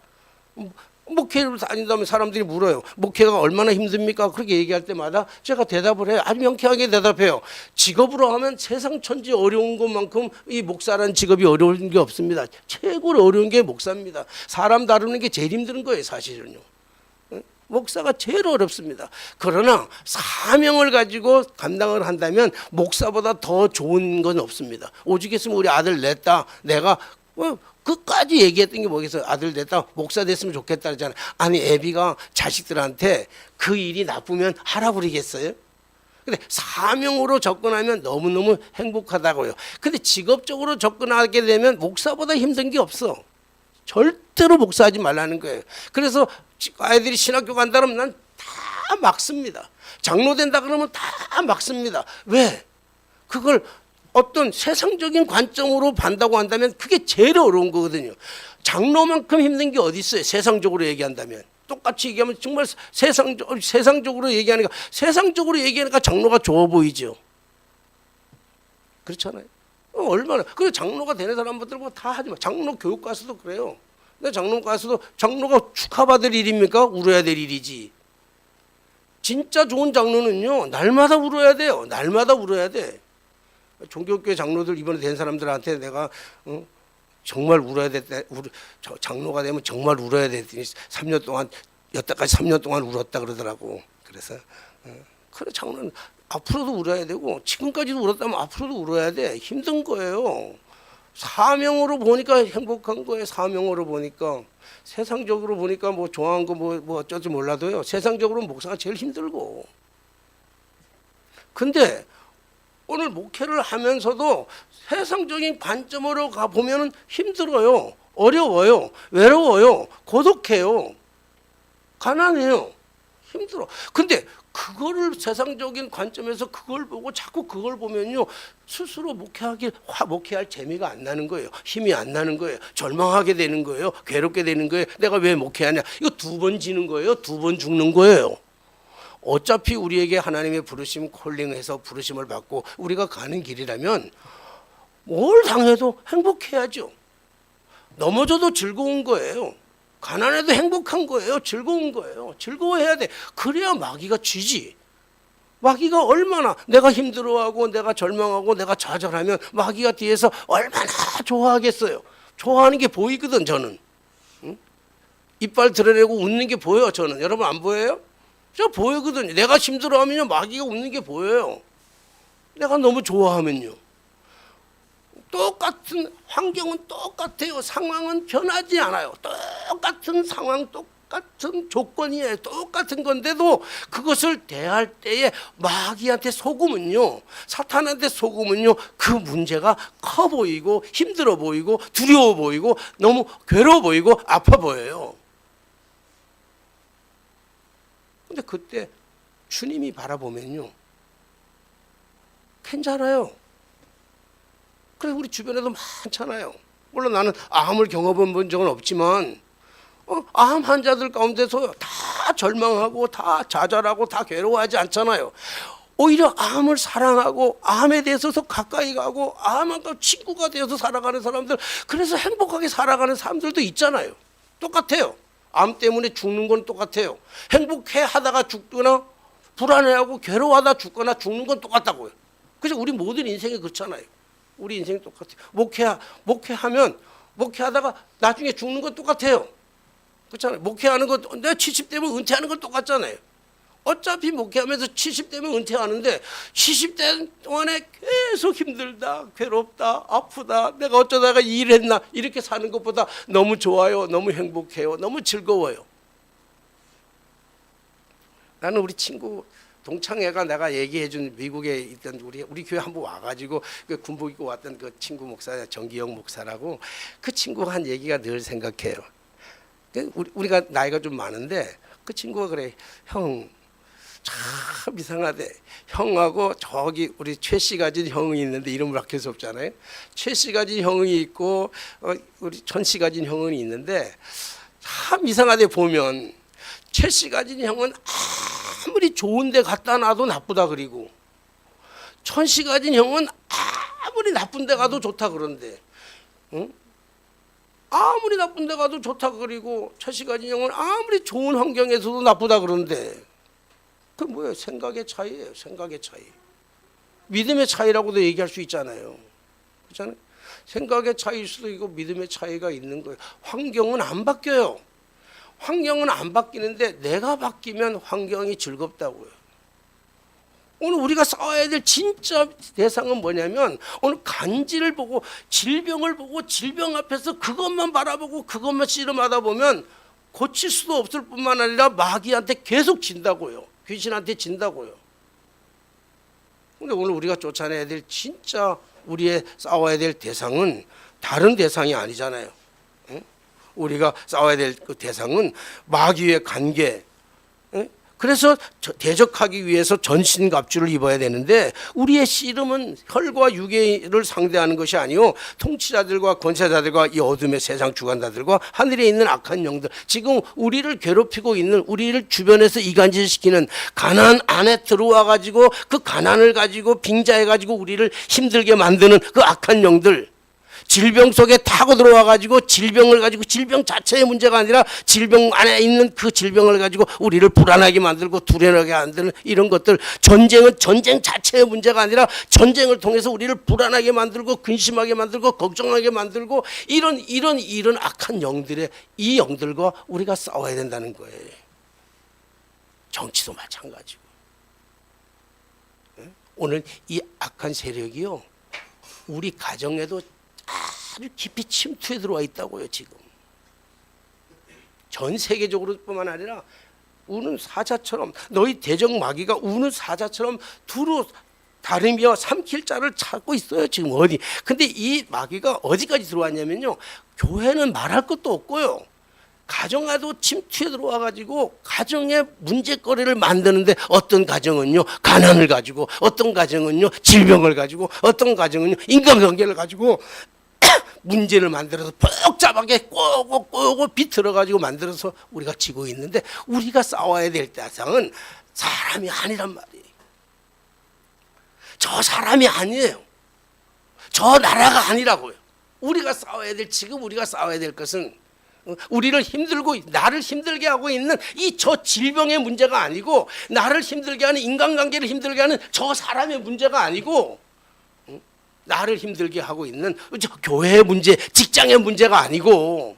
목회를 다닌다면 사람들이 물어요. 목회가 얼마나 힘듭니까? 그렇게 얘기할 때마다 제가 대답을 해요. 아주 명쾌하게 대답해요. 직업으로 하면 세상 천지 어려운 것만큼 이 목사라는 직업이 어려운 게 없습니다. 최고로 어려운 게 목사입니다. 사람 다루는 게 제일 힘든 거예요, 사실은요. 목사가 제일 어렵습니다. 그러나 사명을 가지고 감당을 한다면 목사보다 더 좋은 건 없습니다. 오죽 했으면 우리 아들 냈다. 내가 끝까지 얘기했던 게 뭐겠어요? 아들 냈다. 목사 됐으면 좋겠다 그러잖아요. 아니 애비가 자식들한테 그 일이 나쁘면 하라 그러겠어요? 근데 사명으로 접근하면 너무너무 행복하다고요. 근데 직업적으로 접근하게 되면 목사보다 힘든 게 없어. 절대로 목사하지 말라는 거예요. 그래서 아이들이 신학교 간다 그러면 난 다 막습니다. 장로 된다 그러면 다 막습니다. 왜? 그걸 어떤 세상적인 관점으로 반다고 한다면 그게 제일 어려운 거거든요. 장로만큼 힘든 게 어디 있어요? 세상적으로 얘기한다면. 똑같이 얘기하면 정말 세상적으로 얘기하니까 장로가 좋아 보이죠. 그렇잖아요. 얼마나 그래 장로가 되는 사람들 뭐 다 하지 마. 장로 교육 가서도 그래요. 근데 장로 가서도 장로가 축하받을 일입니까? 울어야 될 일이지. 진짜 좋은 장로는요 날마다 울어야 돼요. 날마다 울어야 돼. 종교교회 장로들 이번에 된 사람들한테 내가 정말 울어야 됐다. 장로가 되면 정말 울어야 됐더니 3년 동안 여태까지 3년 동안 울었다 그러더라고. 그래서 그래 장로는 앞으로도 울어야 되고 지금까지도 울었다면 앞으로도 울어야 돼. 힘든 거예요. 사명으로 보니까 행복한 거예요. 사명으로 보니까. 세상적으로 보니까 뭐 좋아한 거 뭐 어쩔지 몰라도요. 세상적으로 목사가 제일 힘들고. 근데 오늘 목회를 하면서도 세상적인 관점으로 가보면 힘들어요. 어려워요. 외로워요. 고독해요. 가난해요. 힘들어. 근데 그거를 세상적인 관점에서 그걸 보고 자꾸 그걸 보면요 스스로 목회할 재미가 안 나는 거예요. 힘이 안 나는 거예요. 절망하게 되는 거예요. 괴롭게 되는 거예요. 내가 왜 목회하냐. 이거 두 번 지는 거예요. 두 번 죽는 거예요. 어차피 우리에게 하나님의 부르심 콜링해서 부르심을 받고 우리가 가는 길이라면 뭘 당해도 행복해야죠. 넘어져도 즐거운 거예요. 가난해도 행복한 거예요. 즐거운 거예요. 즐거워해야 돼. 그래야 마귀가 쥐지. 마귀가 얼마나 내가 힘들어하고 내가 절망하고 내가 좌절하면 마귀가 뒤에서 얼마나 좋아하겠어요. 좋아하는 게 보이거든 저는. 응? 이빨 드러내고 웃는 게 보여요 저는. 여러분 안 보여요? 저 보이거든요. 내가 힘들어하면요 마귀가 웃는 게 보여요. 내가 너무 좋아하면요. 똑같은 환경은 똑같아요. 상황은 변하지 않아요. 똑같은 상황, 똑같은 조건이에요. 똑같은 건데도 그것을 대할 때에 마귀한테 속으면요, 사탄한테 속으면요, 그 문제가 커 보이고 힘들어 보이고 두려워 보이고 너무 괴로워 보이고 아파 보여요. 근데 그때 주님이 바라보면요, 괜찮아요. 그래, 우리 주변에도 많잖아요. 물론 나는 암을 경험해 본 적은 없지만 암 환자들 가운데서 다 절망하고 다 좌절하고 다 괴로워하지 않잖아요. 오히려 암을 사랑하고 암에 대해서 더 가까이 가고 암과 친구가 되어서 살아가는 사람들, 그래서 행복하게 살아가는 사람들도 있잖아요. 똑같아요. 암 때문에 죽는 건 똑같아요. 행복해 하다가 죽거나 불안해하고 괴로워하다 죽거나 죽는 건 똑같다고요. 그래서 우리 모든 인생이 그렇잖아요. 우리 인생이 똑같아요. 목회하다가 나중에 죽는 건 똑같아요. 그렇잖아요. 목회하는 것, 내가 70대면 은퇴하는 건 똑같잖아요. 어차피 목회하면서 70대면 은퇴하는데 70대 동안에 계속 힘들다, 괴롭다, 아프다, 내가 어쩌다가 이 일을 했나, 이렇게 사는 것보다 너무 좋아요, 너무 행복해요, 너무 즐거워요. 나는 우리 친구 동창회가 내가 얘기해준 미국에 있던 우리 교회 한번 와가지고 그 군복 입고 왔던 그 친구 목사, 정기영 목사라고, 그 친구가 한 얘기가 늘 생각해요. 우리가 나이가 좀 많은데 그 친구가 그래, 형 참 이상하대. 형하고 저기 우리 최 씨 가진 형이 있는데 이름을 아낄 수 없잖아요. 최 씨 가진 형이 있고 우리 천 씨 가진 형은 있는데 참 이상하대. 보면 최 씨 가진 형은 아무리 좋은 데 갖다 놔도 나쁘다 그리고, 천 씨 가진 형은 아무리 나쁜 데 가도 좋다 그런데, 응? 아무리 나쁜 데 가도 좋다 그리고 최 씨 가진 형은 아무리 좋은 환경에서도 나쁘다 그런데, 그 뭐예요? 생각의 차이예요. 생각의 차이. 믿음의 차이라고도 얘기할 수 있잖아요. 그렇잖아요. 생각의 차이일 수도 있고 믿음의 차이가 있는 거예요. 환경은 안 바뀌어요. 환경은 안 바뀌는데 내가 바뀌면 환경이 즐겁다고요. 오늘 우리가 싸워야 될 진짜 대상은 뭐냐면, 오늘 간질을 보고 질병을 보고 질병 앞에서 그것만 바라보고 그것만 씨름하다 보면 고칠 수도 없을 뿐만 아니라 마귀한테 계속 진다고요. 귀신한테 진다고요. 근데 오늘 우리가 쫓아내야 될 진짜 우리의 싸워야 될 대상은 다른 대상이 아니잖아요. 응? 우리가 싸워야 될 그 대상은 마귀의 관계. 응? 그래서 대적하기 위해서 전신갑주를 입어야 되는데, 우리의 씨름은 혈과 육을 상대하는 것이 아니요, 통치자들과 권세자들과 이 어둠의 세상 주관자들과 하늘에 있는 악한 영들, 지금 우리를 괴롭히고 있는, 우리를 주변에서 이간질시키는 가난 안에 들어와 가지고 그 가난을 가지고 빙자해 가지고 우리를 힘들게 만드는 그 악한 영들, 질병 속에 타고 들어와 가지고 질병을 가지고, 질병 자체의 문제가 아니라 질병 안에 있는 그 질병을 가지고 우리를 불안하게 만들고 두려워하게 만드는 이런 것들, 전쟁은 전쟁 자체의 문제가 아니라 전쟁을 통해서 우리를 불안하게 만들고 근심하게 만들고 걱정하게 만들고 이런 악한 영들의, 이 영들과 우리가 싸워야 된다는 거예요. 정치도 마찬가지고. 오늘 이 악한 세력이요, 우리 가정에도 아주 깊이 침투해 들어와 있다고요. 지금 전 세계적으로 뿐만 아니라 우는 사자처럼, 너희 대적 마귀가 우는 사자처럼 두루 다리며 삼킬 자를 찾고 있어요. 지금 어디. 근데 이 마귀가 어디까지 들어왔냐면요, 교회는 말할 것도 없고요, 가정에도 침투해 들어와 가지고 가정의 문제거리를 만드는데, 어떤 가정은요 가난을 가지고, 어떤 가정은요 질병을 가지고, 어떤 가정은요 인간관계를 가지고 문제를 만들어서 복잡하게 꼬고 비틀어 가지고 만들어서 우리가 지고 있는데, 우리가 싸워야 될 대상은 사람이 아니란 말이에요. 저 사람이 아니에요. 저 나라가 아니라고요. 우리가 싸워야 될, 지금 우리가 싸워야 될 것은 우리를 힘들고 나를 힘들게 하고 있는 이 저 질병의 문제가 아니고, 나를 힘들게 하는, 인간관계를 힘들게 하는 저 사람의 문제가 아니고, 나를 힘들게 하고 있는 저 교회의 문제, 직장의 문제가 아니고,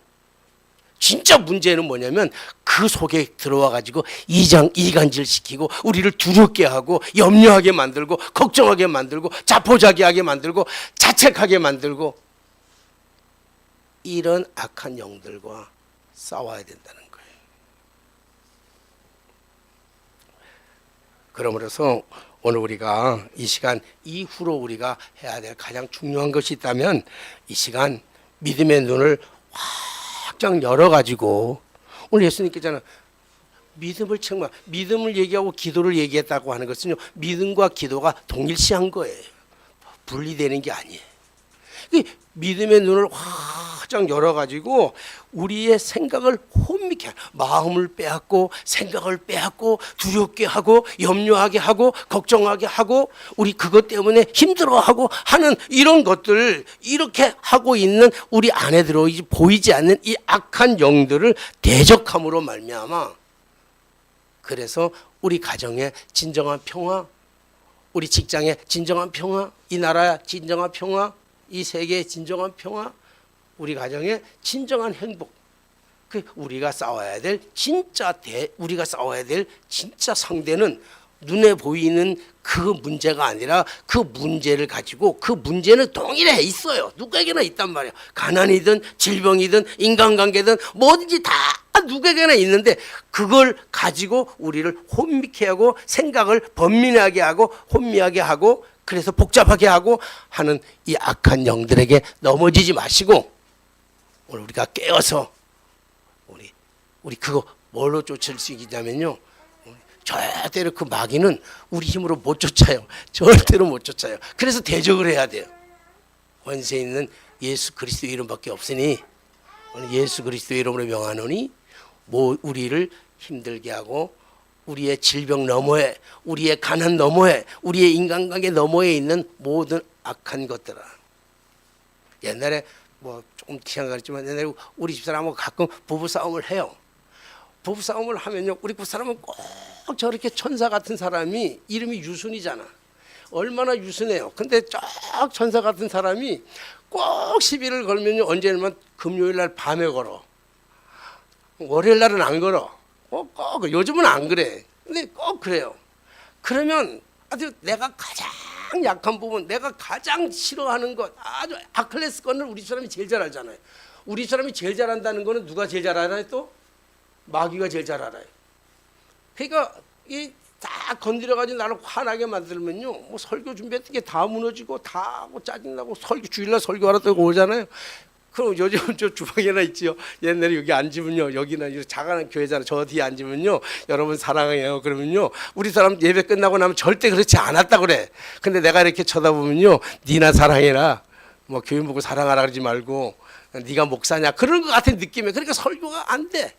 진짜 문제는 뭐냐면 그 속에 들어와 가지고 이간질 시키고 우리를 두렵게 하고 염려하게 만들고 걱정하게 만들고 자포자기하게 만들고 자책하게 만들고 이런 악한 영들과 싸워야 된다는 거예요. 그러므로서 오늘 우리가 이 시간 이후로 우리가 해야 될 가장 중요한 것이 있다면 이 시간 믿음의 눈을 확장 열어가지고 오늘 예수님께서는 믿음을 얘기하고 기도를 얘기했다고 하는 것은요, 믿음과 기도가 동일시한 거예요. 분리되는 게 아니에요. 믿음의 눈을 확장 열어가지고 우리의 생각을 혼미케 하고 마음을 빼앗고 생각을 빼앗고 두렵게 하고 염려하게 하고 걱정하게 하고 우리 그것 때문에 힘들어하고 하는 이런 것들 이렇게 하고 있는 우리 안에 들어 보이지 않는 이 악한 영들을 대적함으로 말미암아 그래서 우리 가정에 진정한 평화, 우리 직장에 진정한 평화, 이 나라의 진정한 평화, 이 세계의 진정한 평화, 우리 가정의 진정한 행복, 우리가 싸워야 될 우리가 싸워야 될 진짜 상대는 눈에 보이는 그 문제가 아니라 그 문제를 가지고 그 문제는 동일해 있어요. 누구에게나 있단 말이에요. 가난이든 질병이든 인간관계든 뭐든지 다 누구에게나 있는데 그걸 가지고 우리를 혼미케 하고 생각을 번민하게 하고 혼미하게 하고 그래서 복잡하게 하고 하는 이 악한 영들에게 넘어지지 마시고 오늘 우리가 깨어서 우리 그거 뭘로 쫓을 수 있냐면요, 절대로 그 마귀는 우리 힘으로 못 쫓아요. 절대로 못 쫓아요. 그래서 대적을 해야 돼요. 권세 있는 예수 그리스도 이름밖에 없으니 오늘 예수 그리스도 이름으로 명하노니 우리를 힘들게 하고 우리의 질병 너머에 우리의 가난 너머에 우리의 인간관계 너머에 있는 모든 악한 것들아. 옛날에 조금 기억나겠지만 옛날에 우리 집사람하고 가끔 부부싸움을 해요. 부부싸움을 하면요, 우리 집사람은 꼭 저렇게 천사 같은 사람이 이름이 유순이잖아. 얼마나 유순해요. 근데 쫙 천사 같은 사람이 꼭 시비를 걸면요, 언제냐면 금요일 날 밤에 걸어. 월요일 날은 안 걸어. 꼭 요즘은 안 그래. 근데 꼭 그래요. 그러면 아주 내가 가장 약한 부분, 내가 가장 싫어하는 것, 아주 아킬레스 건을 우리 사람이 제일 잘 알잖아요. 우리 사람이 제일 잘한다는 거는 누가 제일 잘 알아요? 또 마귀가 제일 잘 알아요. 그러니까 이 다 건드려가지고 나를 화나게 만들면요, 설교 준비했던 게 다 무너지고 다 짜증나고 주일날 설교하러 또 오잖아요. 그럼 요즘 저 주방에나 있지요. 옛날에 여기 앉으면요, 여기나 작은 교회잖아요. 저 뒤에 앉으면요, 여러분 사랑해요. 그러면요, 우리 사람 예배 끝나고 나면 절대 그렇지 않았다 그래. 근데 내가 이렇게 쳐다보면요, 니나 사랑해라. 교인 보고 사랑하라 그러지 말고 네가 목사냐 그런 것 같은 느낌이에요. 그러니까 설교가 안 돼.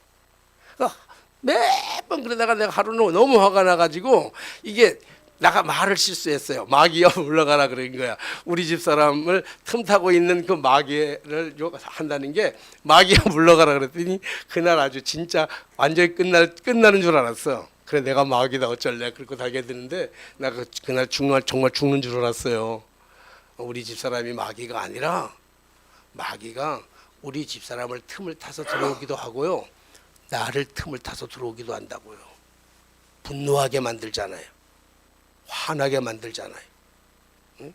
그러니까 매번 그러다가 내가 하루는 너무 화가 나가지고 이게 내가 말을 실수했어요. 마귀가 물러가라 그런 거야. 우리 집 사람을 틈타고 있는 그 마귀를 한다는 게 마귀가 물러가라 그랬더니 그날 아주 진짜 완전히 끝나는 줄 알았어. 그래 내가 마귀다 어쩔래 그러고 달겨드는데 내가 그날 정말 죽는 줄 알았어요. 우리 집 사람이 마귀가 아니라 마귀가 우리 집 사람을 틈을 타서 들어오기도 하고요, 나를 틈을 타서 들어오기도 한다고요. 분노하게 만들잖아요. 화나게 만들잖아요. 응?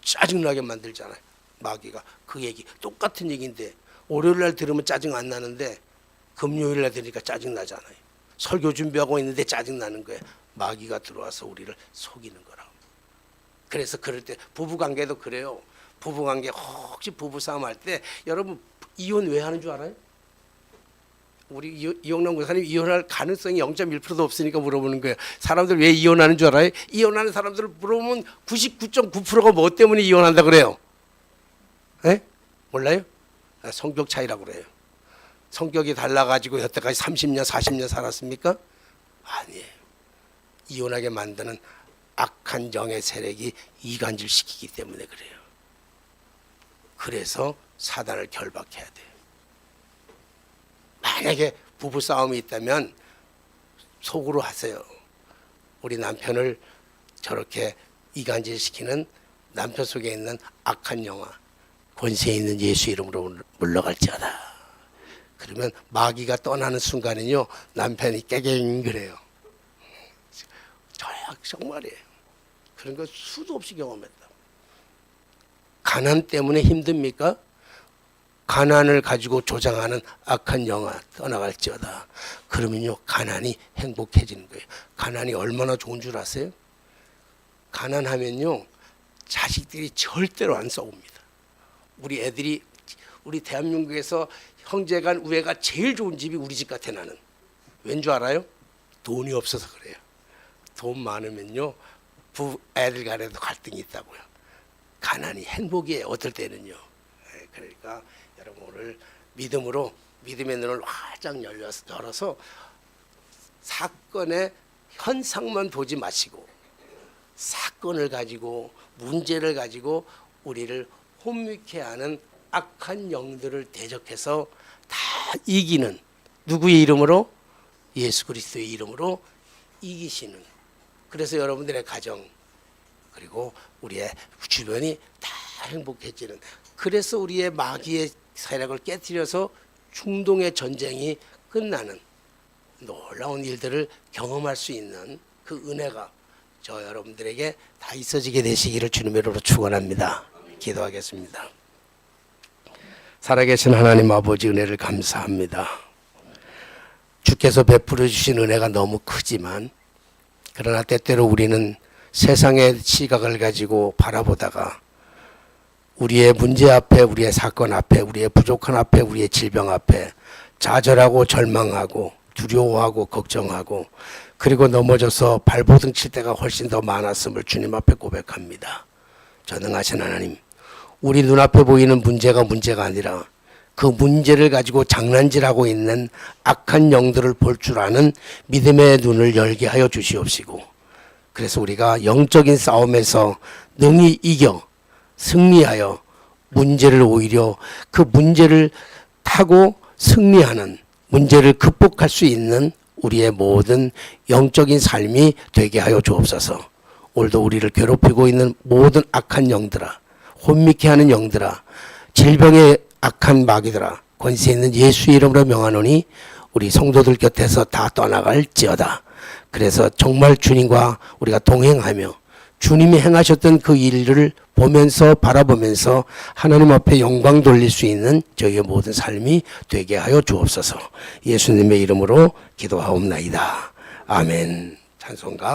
짜증나게 만들잖아요. 마귀가 그 얘기 똑같은 얘기인데 월요일날 들으면 짜증 안 나는데 금요일날 들으니까 짜증 나잖아요. 설교 준비하고 있는데 짜증 나는 거예요. 마귀가 들어와서 우리를 속이는 거라고. 그래서 그럴 때 부부관계도 그래요. 부부관계 혹시 부부싸움 할 때 여러분 이혼 왜 하는 줄 알아요? 우리 이용남 교사님 이혼할 가능성이 0.1%도 없으니까 물어보는 거예요. 사람들 왜 이혼하는 줄 알아요? 이혼하는 사람들을 물어보면 99.9%가 뭐 때문에 이혼한다 그래요? 에? 몰라요? 성격 차이라고 그래요. 성격이 달라가지고 여태까지 30년 40년 살았습니까? 아니에요. 이혼하게 만드는 악한 영의 세력이 이간질시키기 때문에 그래요. 그래서 사단을 결박해야 돼요. 만약에 부부싸움이 있다면 속으로 하세요. 우리 남편을 저렇게 이간질시키는 남편 속에 있는 악한 영화 권세 있는 예수 이름으로 물러갈지어다. 그러면 마귀가 떠나는 순간은요, 남편이 깨갱그래요. 정말이에요. 그런 거 수도 없이 경험했다. 가난 때문에 힘듭니까? 가난을 가지고 조장하는 악한 영아 떠나갈지어다. 그러면요, 가난이 행복해지는 거예요. 가난이 얼마나 좋은 줄 아세요? 가난하면요, 자식들이 절대로 안 싸웁니다. 우리 애들이, 우리 대한민국에서 형제간 우애가 제일 좋은 집이 우리 집 같아. 나는 왠 줄 알아요? 돈이 없어서 그래요. 돈 많으면요, 애들 간에도 갈등이 있다고요. 가난이 행복이에요, 어떨 때는요. 그러니까 여러분, 오늘 믿음의 눈을 활짝 열어서 사건의 현상만 보지 마시고, 사건을 가지고, 문제를 가지고 우리를 혼미케 하는 악한 영들을 대적해서 다 이기는, 누구의 이름으로? 예수 그리스도의 이름으로 이기시는. 그래서 여러분들의 가정, 그리고 우리의 주변이 다 행복해지는, 그래서 우리의 마귀의 세력을 깨뜨려서 중동의 전쟁이 끝나는 놀라운 일들을 경험할 수 있는 그 은혜가 저 여러분들에게 다 있어지게 되시기를 주님의 이름으로 축원합니다. 기도하겠습니다. 살아계신 하나님 아버지, 은혜를 감사합니다. 주께서 베풀어 주신 은혜가 너무 크지만, 그러나 때때로 우리는 세상의 시각을 가지고 바라보다가 우리의 문제 앞에, 우리의 사건 앞에, 우리의 부족한 앞에, 우리의 질병 앞에 좌절하고 절망하고 두려워하고 걱정하고, 그리고 넘어져서 발버둥 칠 때가 훨씬 더 많았음을 주님 앞에 고백합니다. 전능하신 하나님, 우리 눈앞에 보이는 문제가 아니라 그 문제를 가지고 장난질하고 있는 악한 영들을 볼 줄 아는 믿음의 눈을 열게 하여 주시옵시고, 그래서 우리가 영적인 싸움에서 능히 이겨 승리하여 문제를, 오히려 그 문제를 타고 승리하는, 문제를 극복할 수 있는 우리의 모든 영적인 삶이 되게 하여 주옵소서. 오늘도 우리를 괴롭히고 있는 모든 악한 영들아, 혼미케 하는 영들아, 질병의 악한 마귀들아, 권세 있는 예수 이름으로 명하노니 우리 성도들 곁에서 다 떠나갈지어다. 그래서 정말 주님과 우리가 동행하며 주님이 행하셨던 그 일을 보면서, 바라보면서 하나님 앞에 영광 돌릴 수 있는 저희의 모든 삶이 되게 하여 주옵소서. 예수님의 이름으로 기도하옵나이다. 아멘. 찬송가